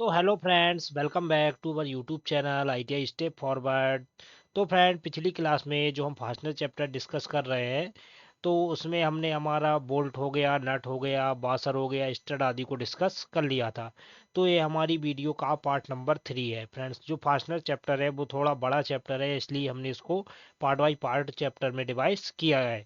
तो hello friends, welcome back to our YouTube channel ITI step forward. तो friend, पिछली class में जो हम फास्टनर चैप्टर डिस्कस कर रहे हैं, तो उसमें हमने हमारा बोल्ट हो गया, नट हो गया, बासर हो गया, स्टड आदि को डिस्कस कर लिया था। तो ये हमारी वीडियो का पार्ट नंबर 3 है फ्रेंड्स। जो फास्टनर चैप्टर है वो थोड़ा बड़ा चैप्टर है, इसलिए हमने इसको पार्ट बाई पार्ट चैप्टर में डिवाइस किया है।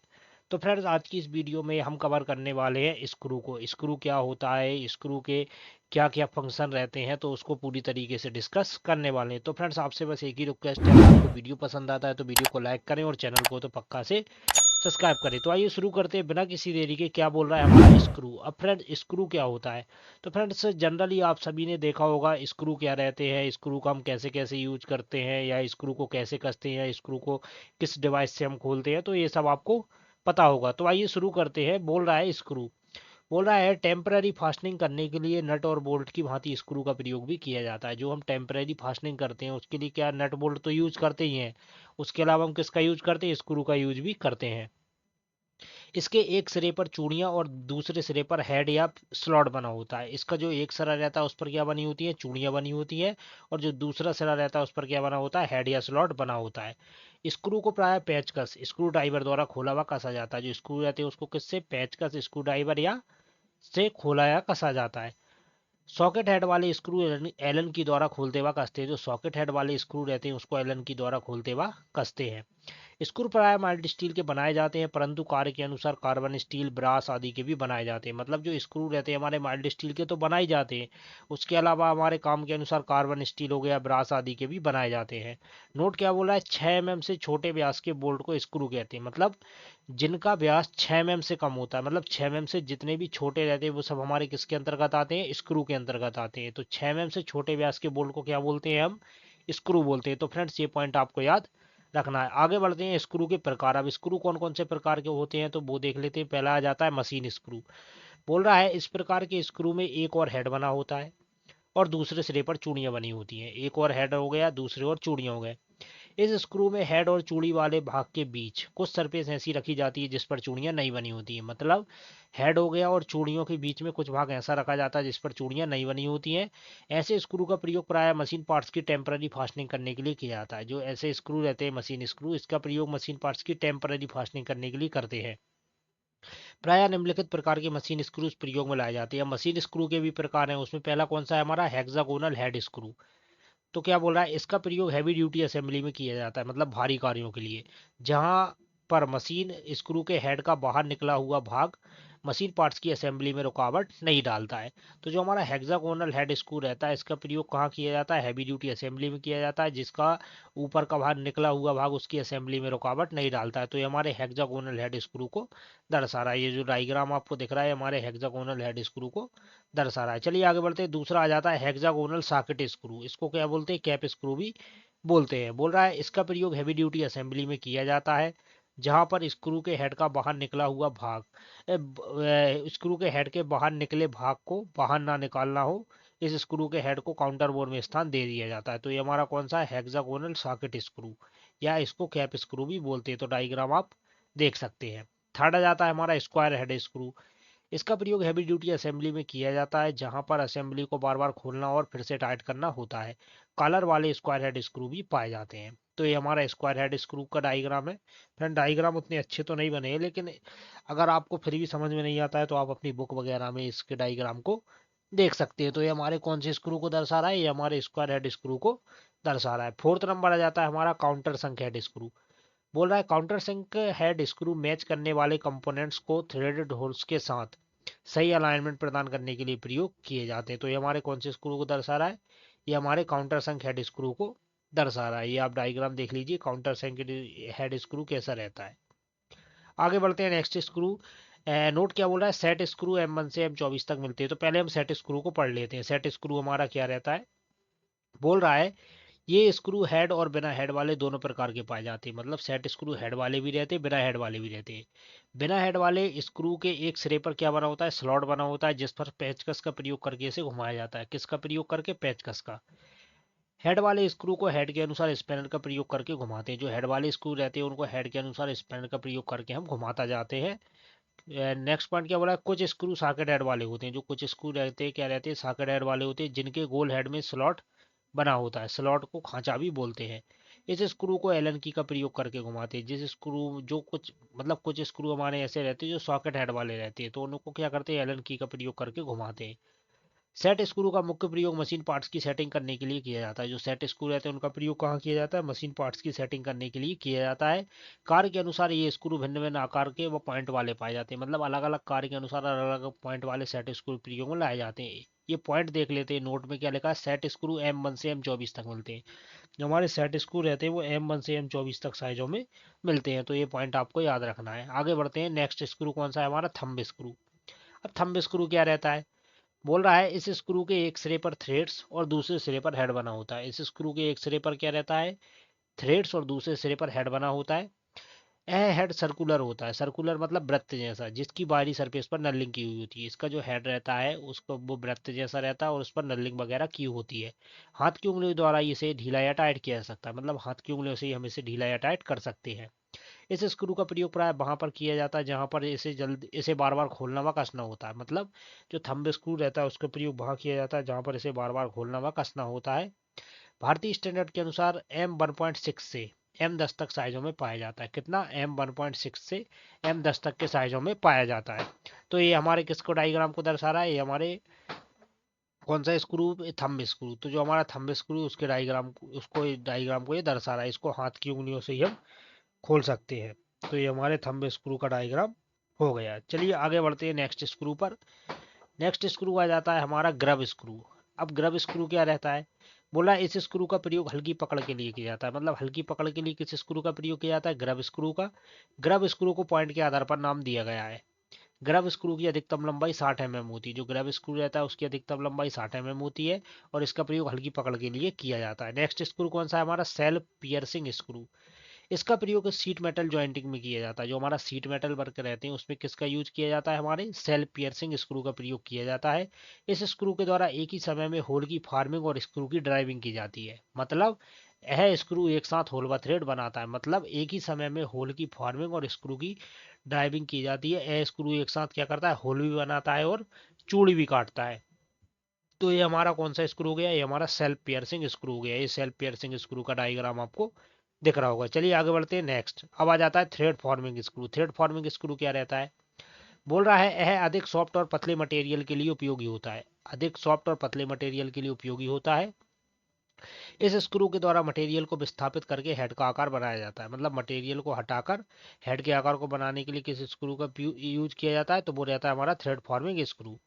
तो फ्रेंड्स, आज की इस वीडियो में हम कवर करने वाले हैं स्क्रू को। स्क्रू क्या होता है, स्क्रू के क्या क्या फंक्शन रहते हैं, तो उसको पूरी तरीके से डिस्कस करने वाले हैं। तो फ्रेंड्स, आपसे बस एक ही रिक्वेस्ट है, अगर आपको वीडियो पसंद आता है तो वीडियो को लाइक करें और चैनल को तो पक्का से सब्सक्राइब करें। तो आइए शुरू करते हैं बिना किसी देरी के। क्या बोल रहा है हमारा स्क्रू। अब फ्रेंड्स, स्क्रू क्या होता है? तो फ्रेंड्स, जनरली आप सभी ने देखा होगा स्क्रू क्या रहते हैं, स्क्रू को हम कैसे कैसे यूज करते हैं, या स्क्रू को कैसे कसते हैं, या स्क्रू को किस डिवाइस से हम खोलते हैं, तो ये सब आपको पता होगा। तो आइए शुरू करते हैं। बोल रहा है स्क्रू, बोल रहा है टेम्पररी फास्टनिंग करने के लिए नट और बोल्ट की भांति स्क्रू का प्रयोग भी किया जाता है। जो हम टेम्पररी फास्टनिंग करते हैं उसके लिए क्या नट बोल्ट तो यूज करते ही हैं, उसके अलावा हम किसका यूज करते हैं, स्क्रू का यूज भी करते हैं। इसके एक सिरे पर चूड़ियां और दूसरे सिरे पर हेड या स्लॉट बना होता है। इसका जो एक सिरा रहता है उस पर क्या बनी होती है, चूड़ियां बनी होती है, और जो दूसरा सिरा रहता है उस पर क्या बना होता है, हेड या स्लॉट बना होता है। स्क्रू को प्राय पेचकस स्क्रू ड्राइवर द्वारा खोला हुआ कसा जाता है। जो स्क्रू रहते हैं उसको किससे, पेचकस स्क्रू ड्राइवर या से खोला या कसा जाता है। सॉकेट हेड वाले स्क्रू एलन की द्वारा खोलते हुआ कसते हैं। जो सॉकेट हेड वाले स्क्रू रहते हैं उसको एलन की द्वारा खोलते हुआ कसते हैं। स्क्रू प्राय माइल्ड स्टील के बनाए जाते हैं, परंतु कार्य के अनुसार कार्बन स्टील, ब्रास आदि के भी बनाए जाते हैं। मतलब जो स्क्रू रहते हैं हमारे माइल्ड स्टील के तो बनाए जाते हैं, उसके अलावा हमारे काम के अनुसार कार्बन स्टील हो गया, ब्रास आदि के भी बनाए जाते हैं। नोट क्या बोला है, 6 mm से छोटे व्यास के बोल्ट को स्क्रू कहते हैं। मतलब जिनका व्यास 6 mm से कम होता है, मतलब 6 mm से जितने भी छोटे रहते हैं वो सब हमारे किसके अंतर्गत आते हैं, स्क्रू के अंतर्गत आते हैं। तो 6 mm से छोटे व्यास के बोल्ट को क्या बोलते हैं, हम स्क्रू बोलते हैं। तो फ्रेंड्स, ये पॉइंट आपको याद रखना है। आगे बढ़ते हैं स्क्रू के प्रकार। अब स्क्रू कौन कौन से प्रकार के होते हैं तो वो देख लेते हैं। पहला आ जाता है मशीन स्क्रू। बोल रहा है इस प्रकार के स्क्रू में एक और हेड बना होता है और दूसरे सिरे पर चूड़ियां बनी होती हैं। एक और हेड हो गया, दूसरे और चूड़ियां हो गए। इस स्क्रू में हेड और चूड़ी वाले भाग के बीच कुछ सरफेस ऐसी रखी जाती है जिस पर चूड़ियां नहीं बनी होती हैं। मतलब हेड हो गया और चूड़ियों के बीच में कुछ भाग ऐसा रखा जाता है जिस पर चूड़ियां नहीं बनी होती हैं। ऐसे स्क्रू का प्रयोग प्राय मशीन पार्ट्स की टेम्पररी फास्टनिंग करने के लिए किया जाता है। जो ऐसे स्क्रू रहते हैं मशीन स्क्रू, इसका प्रयोग मशीन पार्ट्स की टेम्पररी फास्टनिंग करने के लिए करते हैं। प्राय निम्नलिखित प्रकार के मशीन स्क्रूज प्रयोग में लाए जाते हैं। मशीन स्क्रू के भी प्रकार हैं, उसमें पहला कौन सा है हमारा, हेक्सागोनल हेड स्क्रू। तो क्या बोल रहा है, इसका प्रयोग हैवी ड्यूटी असेंबली में किया जाता है, मतलब भारी कार्यों के लिए, जहां पर मशीन स्क्रू के हेड का बाहर निकला हुआ भाग मशीन पार्ट्स की असेंबली में रुकावट नहीं डालता है। तो जो हमारा हेक्सागोनल हेड स्क्रू रहता है इसका प्रयोग कहाँ किया जाता है, हैवी ड्यूटी असेंबली में किया जाता है, जिसका ऊपर का भाग निकला हुआ भाग उसकी असेंबली में रुकावट नहीं डालता है। तो ये हमारे हेक्सागोनल हेड स्क्रू को दर्शा रहा है। ये जो डायग्राम आपको दिख रहा है हमारे हेक्सागोनल हेड स्क्रू को दर्शा रहा है। चलिए आगे बढ़ते हैं। दूसरा आ जाता है हेक्सागोनल सॉकेट स्क्रू। इसको क्या बोलते हैं, कैप स्क्रू भी बोलते हैं। बोल रहा है इसका प्रयोग हैवी ड्यूटी असेंबली में किया जाता है, जहां पर स्क्रू के हेड का बाहर निकला हुआ भाग स्क्रू के हेड के बाहर निकले भाग को बाहर ना निकालना हो, इस स्क्रू के हेड को काउंटर बोर में स्थान दे दिया जाता है। तो ये हमारा कौन सा है, हेक्सागोनल सॉकेट स्क्रू, या इसको कैप स्क्रू भी बोलते हैं। तो डायग्राम आप देख सकते हैं। थर्ड आ जाता है हमारा स्क्वायर हेड स्क्रू। इसका प्रयोग हैवी ड्यूटी असेंबली में किया जाता है, जहां पर असेंबली को बार बार खोलना और फिर से टाइट करना होता है। कॉलर वाले स्क्वायर हेड स्क्रू भी पाए जाते हैं। तो ये हमारा स्क्वायर हेड स्क्रू का डायग्राम है। फ्रेंड, डायग्राम उतने अच्छे तो नहीं बने हैं, लेकिन अगर आपको फिर भी समझ में नहीं आता है तो आप अपनी बुक वगैरह में इसके डायग्राम को देख सकते हैं। तो ये हमारे कौन से स्क्रू को दर्शा रहा है, ये हमारे स्क्वायर हेड स्क्रू को दर्शा रहा है। फोर्थ नंबर आ जाता है हमारा काउंटर संक हेड स्क्रू। बोल रहा है countersink head screw match करने वाले कंपोनेंट्स को थ्रेडेड होल्स के साथ सही अलाइनमेंट प्रदान करने के लिए प्रयोग किए जाते हैं। तो ये हमारे कौन से स्क्रू को दर्शा रहा है, ये हमारे काउंटर संक हेड स्क्रू को दर्शा रहा है। ये आप डायग्राम देख लीजिए काउंटर संक हेड स्क्रू कैसा रहता है। आगे बढ़ते हैं नेक्स्ट स्क्रू। नोट क्या बोल रहा है, सेट स्क्रू M1 से M24 तक मिलते हैं। तो पहले हम सेट स्क्रू को पढ़ लेते हैं। सेट स्क्रू हमारा क्या रहता है, बोल रहा है ये स्क्रू हेड और बिना हेड वाले दोनों प्रकार के पाए जाते हैं। मतलब सेट स्क्रू हेड वाले भी रहते हैं, बिना हेड वाले भी रहते हैं। बिना हेड वाले स्क्रू के एक सिरे पर क्या बना होता है, स्लॉट बना होता है, जिस पर पेचकस का प्रयोग करके इसे घुमाया जाता है। किसका प्रयोग करके, पेचकस का। हेड वाले स्क्रू को हेड के अनुसार स्पैनर का प्रयोग करके घुमाते हैं। जो हेड वाले स्क्रू रहते हैं उनको हेड के अनुसार स्पैनर का प्रयोग करके हम घुमाता जाते हैं। नेक्स्ट पॉइंट क्या बोला है, कुछ स्क्रू सॉकेट हेड वाले होते हैं, जो कुछ स्क्रू रहते हैं क्या रहते हैं, सॉकेट हेड वाले होते हैं, जिनके गोल हेड में स्लॉट बना होता है, स्लॉट को खांचा भी बोलते हैं। इस स्क्रू को एलन की का प्रयोग करके घुमाते हैं। जिस स्क्रू जो कुछ मतलब कुछ स्क्रू हमारे ऐसे रहते हैं जो सॉकेट हेड वाले रहते हैं, तो उनको क्या करते हैं, एलन की का प्रयोग करके घुमाते हैं। सेट स्क्रू का मुख्य प्रयोग मशीन पार्ट्स की सेटिंग करने के लिए किया जाता है। जो सेट स्क्रू रहते हैं उनका प्रयोग कहाँ किया जाता है, मशीन पार्ट्स की सेटिंग करने के लिए किया जाता है। कार्य के अनुसार ये स्क्रू भिन्न भिन्न आकार के व पॉइंट वाले पाए जाते हैं, मतलब अलग अलग कार्य के अनुसार अलग अलग पॉइंट वाले सेट स्क्रू प्रयोग में लाए जाते हैं। ये पॉइंट देख लेते हैं, नोट में क्या लिखा है, सेट स्क्रू M1 से M24 तक मिलते हैं। जो हमारे सेट स्क्रू रहते हैं वो M1 से M24 तक साइजों में मिलते हैं, तो ये पॉइंट आपको याद रखना है। आगे बढ़ते हैं, नेक्स्ट स्क्रू कौन सा है हमारा, थंब स्क्रू। अब थंब स्क्रू क्या रहता है, बोल रहा है इस स्क्रू के एक सिरे पर थ्रेड्स और दूसरे सिरे पर हेड बना होता है। इस स्क्रू के एक सिरे पर क्या रहता है, थ्रेड्स, और दूसरे सिरे पर हेड बना होता है। यह हेड सर्कुलर होता है, सर्कुलर मतलब वृत्त जैसा, जिसकी बाहरी सरफेस पर नलिंग की हुई होती है। इसका जो हेड रहता है उसको वो वृत्त जैसा रहता है और उस पर नलिंग वगैरह की होती है। हाथ की उंगलियों द्वारा इसे ढीला या टाइट किया जा सकता है, मतलब हाथ की उंगलियों से ही हम इसे ढीला या टाइट कर सकते हैं। इस स्क्रू का प्रयोग प्राय वहां पर किया जाता है जहां पर इसे बार बार खोलना व कसना होता है। मतलब जो थंब स्क्रू रहता है उसका प्रयोग वहां किया जाता है जहां पर इसे बार बार खोलना व कसना होता है। भारतीय स्टैंडर्ड के अनुसार M1.6 से M10 तक साइजों में पाया जाता है। कितना, M1.6 से M10 तक के साइजों में पाया जाता है। तो ये हमारे किसको डायग्राम को दर्शा रहा है, ये हमारे कौन सा स्क्रू, थंब स्क्रू। तो जो हमारा थंब स्क्रू उसके डायग्राम उसको डायग्राम को ये दर्शा रहा है। इसको हाथ की उंगलियों से ही हम खोल सकते हैं। तो ये हमारे थंब स्क्रू का डायग्राम हो गया। चलिए आगे बढ़ते हैं नेक्स्ट स्क्रू पर। नेक्स्ट स्क्रू आ जाता है हमारा ग्रब स्क्रू। अब ग्रब स्क्रू क्या रहता है, बोला इस स्क्रू का प्रयोग हल्की पकड़ के लिए किया जाता है। मतलब हल्की पकड़ के लिए किस स्क्रू का प्रयोग किया जाता है, ग्रब स्क्रू का। ग्रब स्क्रू को पॉइंट के आधार पर नाम दिया गया है। ग्रब स्क्रू की अधिकतम लंबाई 60 mm होती है। जो ग्रब स्क्रू रहता है उसकी अधिकतम लंबाई 60 mm होती है और इसका प्रयोग हल्की पकड़ के लिए किया जाता है। नेक्स्ट स्क्रू कौन सा है हमारा, सेल्फ पियर्सिंग स्क्रू। इसका प्रयोग सीट मेटल जॉइंटिंग में किया जाता है। जो हमारा सीट मेटल वर्क रहते हैं उसमें किसका यूज किया जाता है, हमारे सेल्फ पियर्सिंग स्क्रू का प्रयोग किया जाता है। इस स्क्रू के द्वारा एक ही समय में होल की फार्मिंग और स्क्रू की ड्राइविंग की जाती है। मतलब यह स्क्रू एक साथ होल व थ्रेड बनाता है, मतलब एक ही समय में होल की फार्मिंग और स्क्रू की ड्राइविंग की जाती है। यह स्क्रू एक साथ क्या करता है, होल भी बनाता है और चूड़ी भी काटता है। तो ये हमारा कौन सा स्क्रू हो गया, ये हमारा सेल्फ पियर्सिंग स्क्रू हो गया। ये सेल्फ पियर्सिंग स्क्रू का डायग्राम आपको दिख रहा होगा। चलिए आगे बढ़ते हैं नेक्स्ट। अब आ जाता है thread forming screw. Thread forming screw क्या रहता है, बोल रहा है यह अधिक सॉफ्ट और पतले मटेरियल के लिए उपयोगी होता है। अधिक सॉफ्ट और पतले मटेरियल के लिए उपयोगी होता है। इस स्क्रू के द्वारा मटेरियल को विस्थापित करके हेड का आकार बनाया जाता है। मतलब मटेरियल को हटाकर हेड के आकार को बनाने के लिए किस स्क्रू का यूज किया जाता है, तो वो रहता है हमारा थ्रेड फॉर्मिंग स्क्रू।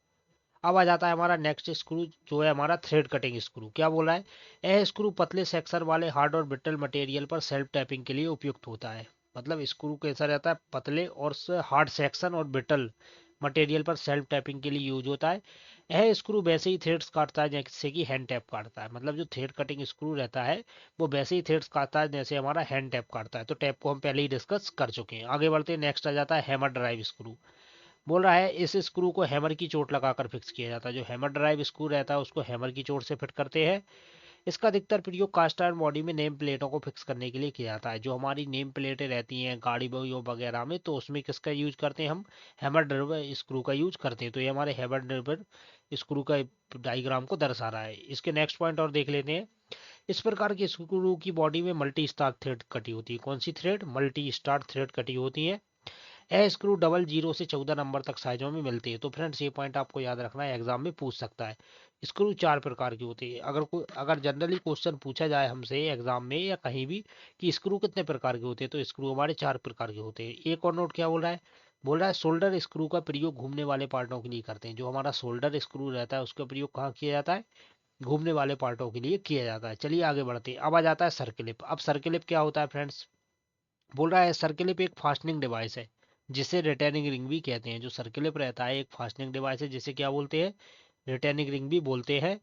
अब आ जाता है हमारा नेक्स्ट स्क्रू जो है हमारा थ्रेड कटिंग स्क्रू। क्या बोला है, यह स्क्रू पतले सेक्शन वाले हार्ड और ब्रिटल मटेरियल पर सेल्फ टैपिंग के लिए उपयुक्त होता है। मतलब स्क्रू कैसा रहता है, पतले और हार्ड सेक्शन और ब्रिटल मटेरियल पर सेल्फ टैपिंग के लिए यूज होता है। यह स्क्रू वैसे ही थ्रेड्स काटता है जैसे कि हैंड टैप काटता है। मतलब जो थ्रेड कटिंग स्क्रू रहता है वो वैसे ही थ्रेड्स काटता है जैसे हमारा हैंड टैप काटता है। तो टैप को हम पहले ही डिस्कस कर चुके हैं। आगे बढ़ते हैं, नेक्स्ट आ जाता है हैमर ड्राइव स्क्रू। बोल रहा है इस स्क्रू को हैमर की चोट लगाकर फिक्स किया जाता है। जो हैमर ड्राइव स्क्रू रहता है उसको हैमर की चोट से फिट करते हैं। इसका अधिकतर प्रयोग कास्ट आयरन बॉडी में नेम प्लेटों को फिक्स करने के लिए किया जाता है। जो हमारी नेम प्लेटें रहती हैं गाड़ी वगैरह में, तो उसमें किसका यूज करते हैं हम, हैमर ड्राइव स्क्रू का यूज करते हैं। तो ये हमारे हैमर ड्राइव स्क्रू का डायग्राम को दर्शा रहा है। इसके नेक्स्ट पॉइंट और देख लेते हैं। इस प्रकार की स्क्रू की बॉडी में मल्टी स्टार थ्रेड कटी होती है। कौन सी थ्रेड, मल्टी स्टार थ्रेड कटी होती है। यह स्क्रू डबल 0 से 14 नंबर तक साइजों में मिलती है। तो फ्रेंड्स ये पॉइंट आपको याद रखना है, एग्जाम में पूछ सकता है। स्क्रू 4 प्रकार की होती है। अगर जनरली क्वेश्चन पूछा जाए हमसे एग्जाम में या कहीं भी कि स्क्रू कितने प्रकार के होते हैं, तो स्क्रू हमारे 4 प्रकार के होते हैं। एक और नोट क्या बोल रहा है, बोल रहा है शोल्डर स्क्रू का प्रयोग घूमने वाले पार्टों के लिए करते हैं। जो हमारा शोल्डर स्क्रू रहता है उसका प्रयोग कहाँ किया जाता है, घूमने वाले पार्टों के लिए किया जाता है। चलिए आगे बढ़ते हैं। अब आ जाता है सर्किलिप। अब सर्किलिप क्या होता है फ्रेंड्स, बोल रहा है सर्किलिप एक फास्टनिंग डिवाइस है जिसे रिटर्निंग रिंग भी कहते हैं। जो सर्किलिप रहता है एक फास्टनिंग डिवाइस है जिसे क्या बोलते हैं, रिटर्निंग रिंग भी बोलते हैं।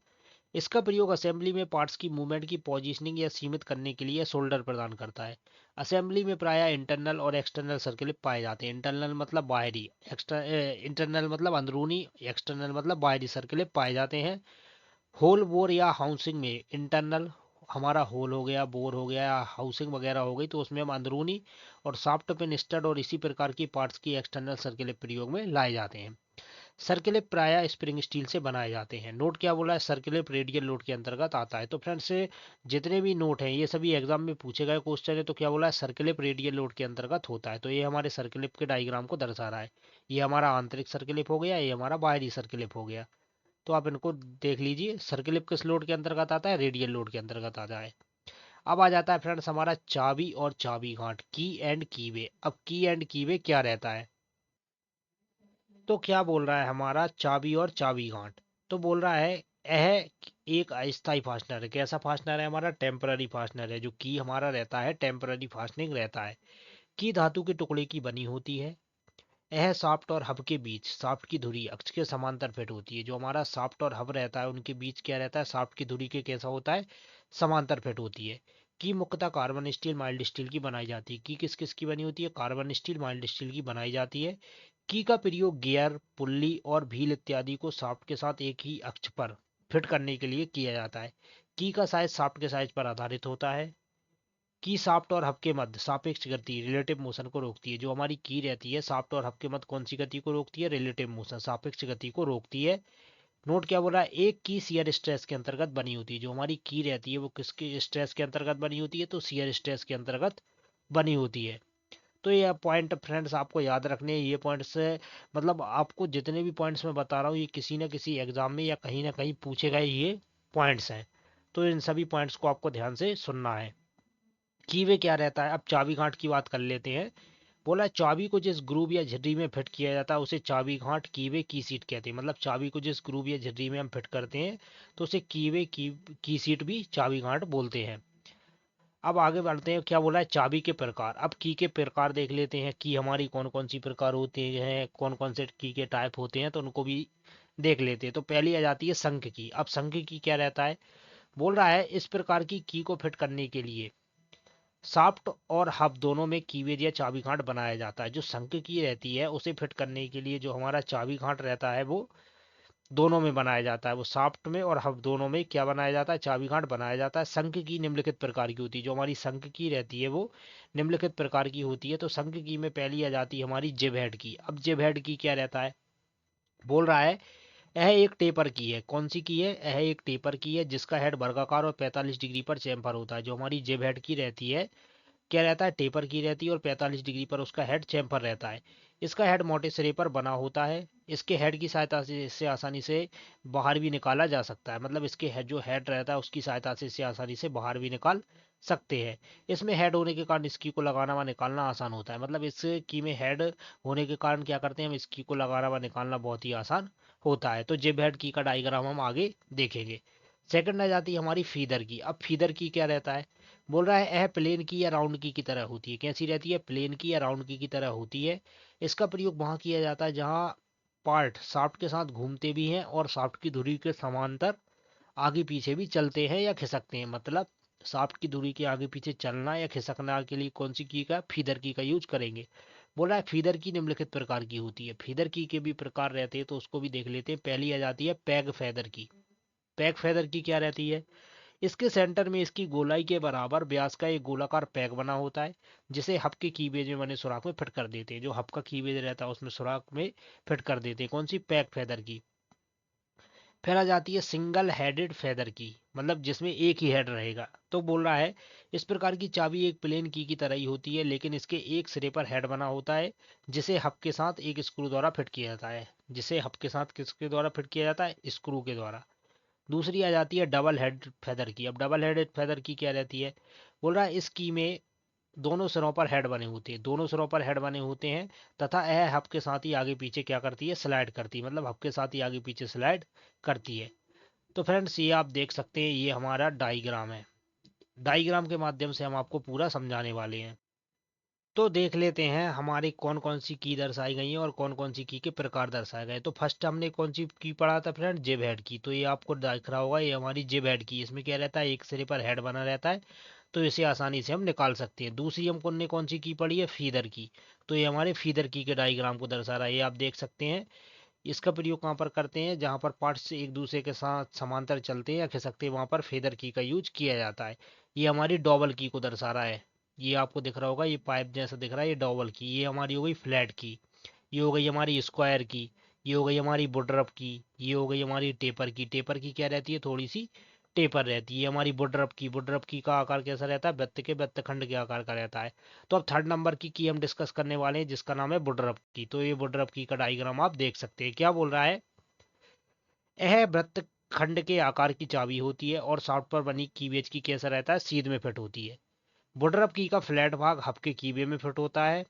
इसका प्रयोग असेंबली में पार्ट्स की मूवमेंट की पोजीशनिंग या सीमित करने के लिए शोल्डर प्रदान करता है। असेंबली में प्रायः इंटरनल और एक्सटर्नल सर्किलिप पाए जाते हैं। इंटरनल मतलब बाहरी, इंटरनल मतलब अंदरूनी, एक्सटर्नल मतलब बाहरी सर्किलिप पाए जाते हैं। होल बोर या हाउसिंग में इंटरनल हमारा होल हो गया, बोर हो गया, हाउसिंग वगैरह हो गई, तो उसमें हम अंदरूनी और सॉफ्ट पिन स्टड और इसी प्रकार की पार्ट्स की एक्सटर्नल सर्किल प्रयोग में लाए जाते हैं। सर्किलिप प्रायः स्प्रिंग स्टील से बनाए जाते हैं। नोट क्या बोला है, सर्किलिप रेडियल लोड के अंतर्गत आता है। तो फ्रेंड्स जितने भी नोट हैं ये सभी एग्जाम में पूछे गए क्वेश्चन है। तो क्या बोला है, सर्किलिप रेडियल लोड के अंतर्गत होता है। तो ये हमारे सर्किलिप के डायग्राम को दर्शा रहा है। ये हमारा आंतरिक सर्किलिप हो गया, ये हमारा बाहरी सर्किलिप हो गया। तो आप इनको देख लीजिए, सर्किलिप किस लोड के अंतर्गत आता है, रेडियल लोड के अंतर्गत आता है। अब आ जाता है फ्रेंड्स हमारा चाबी और चाबी गांठ, की एंड कीवे। अब की एंड कीवे क्या रहता है, तो क्या बोल रहा है हमारा चाबी और चाबी गांठ। तो बोल रहा है यह एक अस्थायी फास्टनर है। कैसा फास्टनर है हमारा, टेम्पररी फास्टनर है। जो की हमारा रहता है टेम्पररी फास्टनिंग रहता है। की धातु के टुकड़े की बनी होती है। यह शाफ्ट और हब के बीच, शाफ्ट की धुरी अक्ष के समांतर फिट होती है। जो हमारा शाफ्ट और हब रहता है उनके बीच क्या रहता है, शाफ्ट की धुरी के कैसा होता है, समांतर फिट होती है। की मुख्यतः कार्बन स्टील माइल्ड स्टील की बनाई जाती है। की किस किस की बनी होती है, कार्बन स्टील माइल्ड स्टील की बनाई जाती है। की का प्रयोग गियर, पुल्ली और व्हील इत्यादि को शाफ्ट के साथ एक ही अक्ष पर फिट करने के लिए किया जाता है। की का साइज शाफ्ट के साइज पर आधारित होता है। की शाफ्ट और हब के मध्य सापेक्ष गति रिलेटिव मोशन को रोकती है। जो हमारी की रहती है शाफ्ट और हब के मध्य कौन सी गति को रोकती है, रिलेटिव मोशन, सापेक्ष गति को रोकती है। नोट क्या बोला है, एक की शियर स्ट्रेस के अंतर्गत बनी होती है। जो हमारी की रहती है वो किसके स्ट्रेस के अंतर्गत बनी होती है, तो शियर स्ट्रेस के अंतर्गत बनी होती है। तो ये पॉइंट फ्रेंड्स आपको याद रखने हैं। ये पॉइंट्स मतलब आपको जितने भी पॉइंट्स मैं बता रहा हूँ ये किसी न किसी एग्जाम में या कहीं ना कहीं पूछे गए ये पॉइंट्स हैं। तो इन सभी पॉइंट्स को आपको ध्यान से सुनना है। कीवे क्या रहता है, अब चाबी गांठ की बात कर लेते हैं। बोला चाबी को जिस ग्रूव या झिर्री में फिट किया जाता है उसे चाबी गांठ, कीवे, की सीट कहते हैं। मतलब चाबी को जिस ग्रूव या झिर्री में हम फिट करते हैं तो उसे कीवे, की सीट भी चाबी गांठ बोलते हैं। अब आगे बढ़ते हैं, क्या बोला है, चाबी के प्रकार। अब की के प्रकार देख लेते हैं। की हमारी कौन कौन सी प्रकार होते हैं, कौन कौन से की के टाइप होते हैं, तो उनको भी देख लेते हैं। तो पहली आ जाती है शंख की। अब शंख की क्या रहता है, बोल रहा है इस प्रकार की को फिट करने के लिए शाफ्ट और हब दोनों में कीवेज या चाबी गांठ बनाया जाता है। जो शंख की रहती है उसे फिट करने के लिए जो हमारा चाबी गांठ रहता है वो दोनों में बनाया जाता है। वो शाफ्ट में और हब दोनों में क्या बनाया जाता है, चाबी गांठ बनाया जाता है। शंख की निम्नलिखित प्रकार की होती है। जो हमारी शंख की रहती है वो निम्नलिखित प्रकार की होती है। तो शंख की में पहली आ जाती है हमारी जिब हेड की। अब जिब हेड की क्या रहता है, बोल रहा है यह एक टेपर की है। कौन सी की है, यह एक टेपर की है जिसका हेड वर्गाकार और 45 डिग्री पर चेम्फर होता है। जो हमारी जिब हेड की रहती है क्या रहता है, टेपर की रहती है और 45 डिग्री पर उसका हेड चेम्फर रहता है। इसका हेड मोटे सिरे पर बना होता है। इसके हेड की सहायता से इससे आसानी से बाहर भी निकाला जा सकता है। मतलब इसके हेड जो हेड रहता है उसकी सहायता से इसे आसानी से बाहर भी निकाल सकते हैं। इसमें हेड होने के कारण इस की को लगाना व निकालना आसान होता है। मतलब इस की में हेड होने के कारण क्या करते हैं, हम इस की को लगाना व निकालना बहुत ही आसान होता है। तो जिब हेड की का डायग्राम हम आगे देखेंगे। सेकंड आ जाती है हमारी फीदर की। अब फीदर की क्या रहता है, बोल रहा है यह प्लेन की या राउंड की तरह होती है। कैसी रहती है, प्लेन की या राउंड की तरह होती है। इसका प्रयोग वहां किया जाता है जहां पार्ट शाफ्ट के साथ घूमते भी हैं और शाफ्ट की धुरी के समांतर आगे पीछे भी चलते हैं या खिसकते हैं। मतलब शाफ्ट की धुरी के आगे पीछे चलना या खिसकना के लिए कौन सी की का, फीदर की का यूज करेंगे। बोला है फीदर की निम्नलिखित प्रकार की होती है। फीदर की के भी प्रकार रहते हैं तो उसको भी देख लेते हैं। पहली आ जाती है पैग फेदर की। पैग फेदर की क्या रहती है, इसके सेंटर में इसकी गोलाई के बराबर व्यास का एक गोलाकार पैक बना होता है जिसे हब के कीबेज में बने सुराख में फिट कर देते हैं। जो हब का कीबेज रहता है उसमें सुराख में फिट कर देते हैं। कौन सी, पैक फेदर की। फिर आ जाती है सिंगल हेडेड फेदर की, मतलब जिसमें एक ही हेड रहेगा। तो बोल रहा है इस प्रकार की चाबी एक प्लेन की तरह ही होती है लेकिन इसके एक सिरे पर हेड बना होता है जिसे हब के साथ एक स्क्रू द्वारा फिट किया जाता है। जिसे हब के साथ किसके द्वारा फिट किया जाता है, स्क्रू के द्वारा। दूसरी आ जाती है डबल हेड फेदर की। अब डबल हेडेड फेदर की क्या रहती है, बोल रहा है इस की में दोनों सिरों पर हेड बने होते हैं। दोनों सिरों पर हेड बने होते हैं तथा यह हब के साथ ही आगे पीछे क्या करती है, स्लाइड करती है। मतलब हब के साथ ही आगे पीछे स्लाइड करती है। तो फ्रेंड्स ये आप देख सकते हैं, ये हमारा डायग्राम है। डायग्राम के माध्यम से हम आपको पूरा समझाने वाले हैं। तो देख लेते हैं हमारी कौन कौन सी की दर्शाई गई है और कौन कौन सी की के प्रकार दर्शाए गए। तो फर्स्ट हमने कौन सी की पढ़ा था फ्रेंड, जेब हेड की। तो ये आपको दिख रहा होगा, ये हमारी जेब हेड की। इसमें क्या रहता है, एक सिरे पर हेड बना रहता है तो इसे आसानी से हम निकाल सकते हैं। दूसरी हम कौन सी की पढ़ी है, फीदर की। तो ये हमारे फीदर की के डायग्राम को दर्शा रहा है। ये आप देख सकते हैं, इसका प्रयोग कहाँ पर करते हैं, जहाँ पर पार्ट्स एक दूसरे के साथ समांतर चलते हैं या खिसकते हैं, वहाँ पर फेदर की का यूज किया जाता है। ये हमारी डबल की को दर्शा रहा है। ये आपको दिख रहा होगा, ये पाइप जैसा दिख रहा है, ये डबल की। ये हमारी हो गई फ्लैट की, ये हो गई हमारी स्क्वायर की, ये हो गई हमारी बुडरप की, ये हो गई हमारी टेपर की। टेपर की क्या रहती है, थोड़ी सी टेपर रहती है। हमारी बुडरप की, बुडरप की का आकार कैसा रहता है, वृत्त के वृत्तखंड के आकार का रहता है। तो अब थर्ड नंबर की हम डिस्कस करने वाले हैं, जिसका नाम है बुडरप की। तो ये बुडरप की का डायग्राम आप देख सकते हैं। क्या बोल रहा है, यह वृत्त खंड के आकार की चाबी होती है और शाफ्ट पर बनी कीवेज की कैसा रहता है, सीध में फिट होती है। बुडरप की का फ्लैट भाग हब के कीवे में फिट होता है।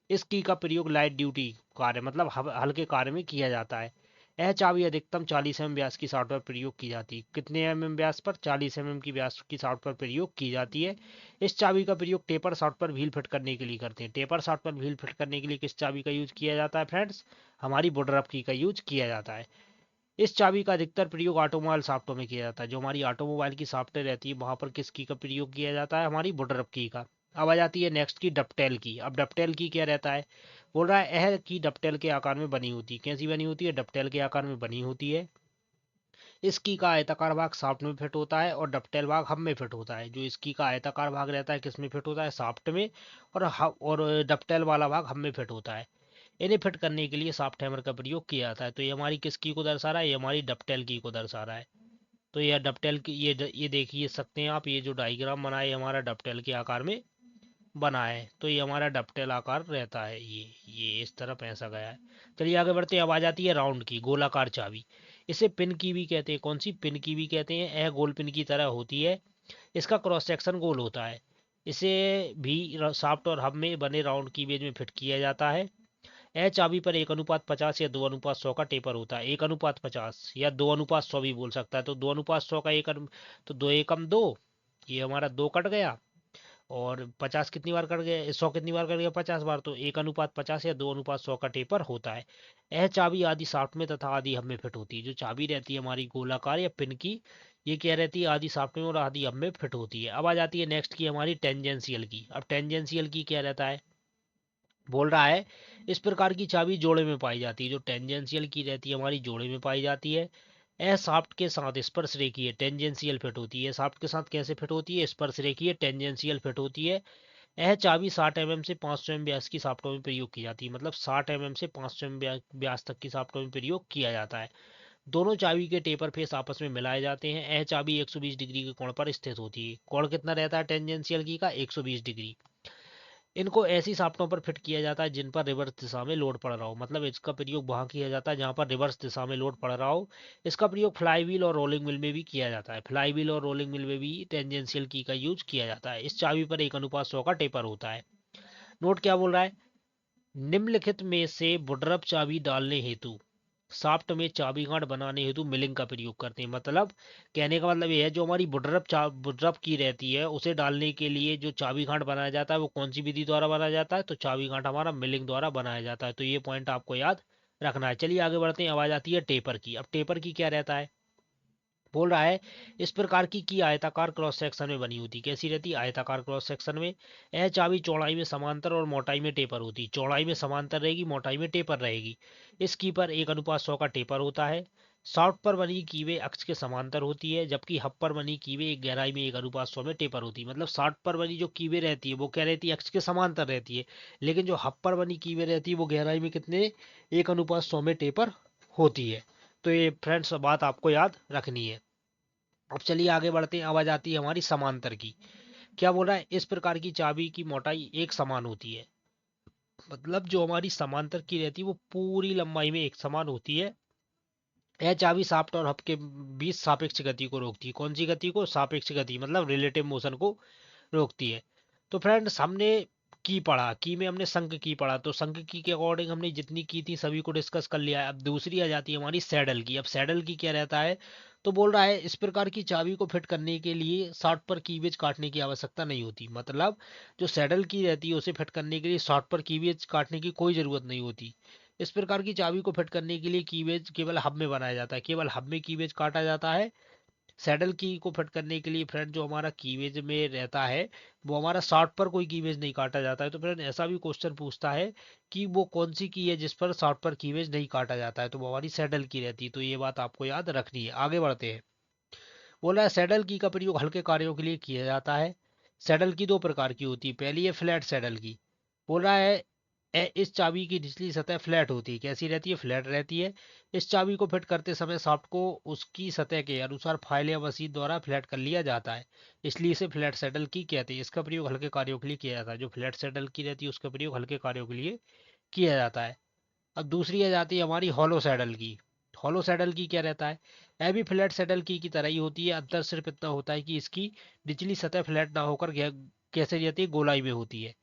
इस की का प्रयोग लाइट ड्यूटी कार्य मतलब हल्के कार्य में किया जाता है। यह चाबी अधिकतम 40 mm व्यास की शाफ्ट पर प्रयोग की जाती है। कितने mm व्यास पर, 40 mm की व्यास की शाफ्ट पर प्रयोग की जाती है। इस चाबी का प्रयोग टेपर शाफ्ट पर व्हील फिट करने के लिए करते हैं। टेपर शाफ्ट पर व्हील फिट करने के लिए किस चाबी का यूज किया जाता है फ्रेंड्स, हमारी बुडरप की का यूज किया जाता है। इस चाबी का अधिकतर प्रयोग ऑटोमोबाइल शाफ्टों में किया जाता है। जो हमारी ऑटोमोबाइल की शाफ्टें रहती है, वहां पर किस की का प्रयोग किया जाता है, हमारी बुडरप की का। अब आ जाती है नेक्स्ट की डपटेल की। अब डपटेल की क्या रहता है, बोल रहा है यह की डपटेल के आकार में बनी होती है। कैसी बनी होती है, डपटेल के आकार में बनी होती है। इसकी का आयताकार भाग शाफ्ट में फिट होता है और डपटेल भाग हब में फिट होता है। जो इसकी का आयताकार भाग रहता है किस में फिट होता है, शाफ्ट में, और डपटेल वाला भाग हब में फिट होता है। इन्हें फिट करने के लिए शाफ्ट हैमर का प्रयोग किया जाता है। तो ये हमारी किस की को दर्शा रहा है, ये हमारी डपटेल की को दर्शा रहा है। तो ये डपटेल की, ये देखिए सकते हैं आप, ये जो डायग्राम बना है हमारा डपटेल के आकार में बना है। तो ये हमारा डपटेल आकार रहता है, ये इस तरफ ऐसा गया है। चलिए आगे बढ़ते हैं। अब आ जाती है राउंड की, गोलाकार चाबी। इसे पिन की भी कहते हैं। कौन सी, पिन की भी कहते हैं। यह गोल पिन की तरह होती है। इसका क्रॉस सेक्शन गोल होता है। इसे भी शाफ्ट और हब में बने राउंड की बेज में फिट किया जाता है। यह चाबी पर 1:50 या 2:100 का टेपर होता है। 1:50 या 2:100 भी बोल सकता है। तो 2:100 का तो 2 एकम 2, ये हमारा 2 कट गया। और 50 कितनी बार कट गया, 100 कितनी बार कट गया, 50 बार। तो 1:50 या 2:100 का टेपर होता है। यह चाबी आदि शाफ्ट में तथा आदि हब में फिट होती है। जो चाबी रहती है हमारी गोलाकार या पिन की, ये क्या रहती है, आदि शाफ्ट में और आदि हब में फिट होती है। अब आ जाती है नेक्स्ट की हमारी टेंजेंशियल की। अब टेंजेंशियल की क्या रहता है, बोल रहा है इस प्रकार की चाबी जोड़े में पाई जाती है। जो टेंजेंशियल की रहती है हमारी जोड़े में पाई जाती है। यह शाफ्ट के साथ स्पर्श रेखीय टेंजेंशियल फिट होती है। शाफ्ट के साथ कैसे फिट होती है, स्पर्श रेखीय टेंजेंशियल फिट होती है। यह चाबी 60 mm से 500 mm व्यास की शाफ्टों में प्रयोग की जाती है। मतलब 60 mm से 500 mm व्यास तक की शाफ्टों में प्रयोग किया जाता है। दोनों चाबी के टेपर फेस आपस में मिलाए जाते हैं। यह चाबी 120 डिग्री के कोण पर स्थित होती है। कोण कितना रहता है टेंजेंशियल की का, 120 डिग्री। इनको ऐसी शाफ्टों पर फिट किया जाता है जिन पर रिवर्स दिशा में लोड पड़ रहा हो। मतलब इसका प्रयोग वहां किया जाता है जहां पर रिवर्स दिशा में लोड पड़ रहा हो। इसका प्रयोग फ्लाई व्हील और रोलिंग मिल में भी किया जाता है। फ्लाई व्हील और रोलिंग मिल में भी टेंजेंशियल की का यूज किया जाता है। इस चाबी पर 1:100 का टेपर होता है। नोट क्या बोल रहा है, निम्नलिखित में से बुडरप चाबी डालने हेतु शाफ्ट में चाबी गांठ बनाने हेतु मिलिंग का प्रयोग करते हैं। मतलब कहने का मतलब ये है, जो हमारी बुडरप की रहती है, उसे डालने के लिए जो चाबी गांठ बनाया जाता है वो कौन सी विधि द्वारा बनाया जाता है, तो चाबी गांठ हमारा मिलिंग द्वारा बनाया जाता है। तो ये पॉइंट आपको याद रखना है। चलिए आगे बढ़ते हैं। आवाज आती है टेपर की। अब टेपर की क्या रहता है, बोल रहा है इस प्रकार की आयताकार क्रॉस सेक्शन में बनी होती। कैसी रहती है, आयताकार क्रॉस सेक्शन में। यह चाबी चौड़ाई में समांतर और मोटाई में टेपर होती है। चौड़ाई में समांतर रहेगी, मोटाई में टेपर रहेगी। इस की पर 1:100 का टेपर होता है। शाफ्ट पर बनी कीवे अक्ष के समांतर होती है, जबकि हब पर बनी कीवे एक गहराई में 1:100 में टेपर होती है। मतलब शाफ्ट पर बनी जो कीवे रहती है वो क्या रहती है, अक्ष के समांतर रहती है। लेकिन जो हब पर बनी कीवे रहती है वो गहराई में कितने, 1:100 में टेपर होती है। तो ये फ्रेंड्स बात आपको याद रखनी है। अब चलिए आगे बढ़ते हैं। आवाज आती है हमारी समांतर की। क्या बोल रहा है, इस प्रकार की चाबी की मोटाई एक समान होती है। मतलब जो हमारी समांतर की रहती है वो पूरी लंबाई में एक समान होती है। यह चाबी शाफ्ट और हब के बीच सापेक्ष गति को रोकती है। कौन सी गति को, सापेक्ष गति, मतलब रिलेटिव मोशन को रोकती है। तो फ्रेंड्स हमने की पढ़ा, की में हमने संक की पढ़ा। तो संक की के अकॉर्डिंग हमने जितनी की थी सभी को डिस्कस कर लिया है। अब दूसरी आ जाती है हमारी सैडल की। अब सैडल की क्या रहता है, तो बोल रहा है इस प्रकार की चाबी को फिट करने के लिए शाफ्ट पर कीवेज काटने की आवश्यकता नहीं होती। मतलब जो सैडल की रहती है उसे फिट करने के लिए शाफ्ट पर कीवेज काटने की कोई जरूरत नहीं होती। इस प्रकार की चाबी को फिट करने के लिए कीवेज केवल हब में बनाया जाता है। केवल हब में कीवेज काटा जाता है। सैडल की को फिट करने के लिए फ्रेंड जो हमारा कीवेज में रहता है वो हमारा शार्ट पर कोई कीवेज नहीं काटा जाता है। तो फ्रेंड ऐसा भी क्वेश्चन पूछता है कि वो कौन सी की है जिस पर शार्ट पर कीवेज नहीं काटा जाता है, तो वो हमारी सैडल की रहती है। तो ये बात आपको याद रखनी है। आगे बढ़ते हैं। बोला है सैडल की का प्रयोग हल्के कार्यों के लिए किया जाता है। सैडल की दो प्रकार की होती है, पहली है फ्लैट सैडल की। बोल रहा है इस चाबी की निचली सतह फ्लैट होती है। कैसी रहती है? फ्लैट रहती है। इस चाबी को फिट करते समय शाफ्ट को उसकी सतह के अनुसार फाइल या मशीन द्वारा फ्लैट कर लिया जाता है, इसलिए इसे फ्लैट सैडल की कहते हैं। इसका प्रयोग हल्के कार्यों के लिए किया जाता है। जो फ्लैट सैडल की रहती है उसका प्रयोग हल्के कार्यों के लिए किया जाता है। अब दूसरी आ जाती है हमारी हॉलो सैडल की। हॉलो सैडल की क्या रहता है? यह भी फ्लैट सैडल की तरह ही होती है, अंतर सिर्फ इतना होता है कि इसकी निचली सतह फ्लैट ना होकर कैसे रहती है, गोलाई में होती है।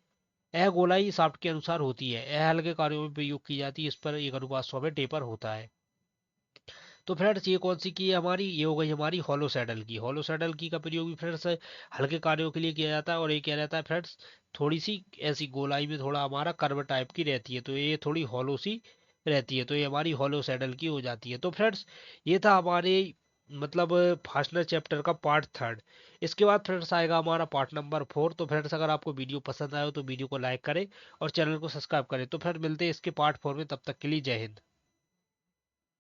यह गोलाई शाफ्ट के अनुसार होती है। यह हल्के कार्यों में प्रयोग की जाती है। इस पर 1:100 में टेपर होता है। तो फ्रेंड्स ये कौन सी की है हमारी? ये हो गई हमारी हॉलो सैडल की। हॉलो सैडल की का प्रयोग भी फ्रेंड्स हल्के कार्यों के लिए किया जाता है। और ये क्या रहता है फ्रेंड्स? थोड़ी सी ऐसी गोलाई में थोड़ा हमारा कर्व टाइप की रहती है, तो ये थोड़ी हॉलो सी रहती है, तो ये हमारी हॉलो सैडल की हो जाती है। तो फ्रेंड्स ये था हमारे मतलब फास्टनर चैप्टर का पार्ट थर्ड। इसके बाद फ्रेंड्स आएगा हमारा पार्ट नंबर 4। तो फ्रेंड्स अगर आपको वीडियो पसंद आए तो वीडियो को लाइक करें और चैनल को सब्सक्राइब करें। तो फ्रेंड मिलते हैं इसके पार्ट 4 में, तब तक के लिए जय हिंद।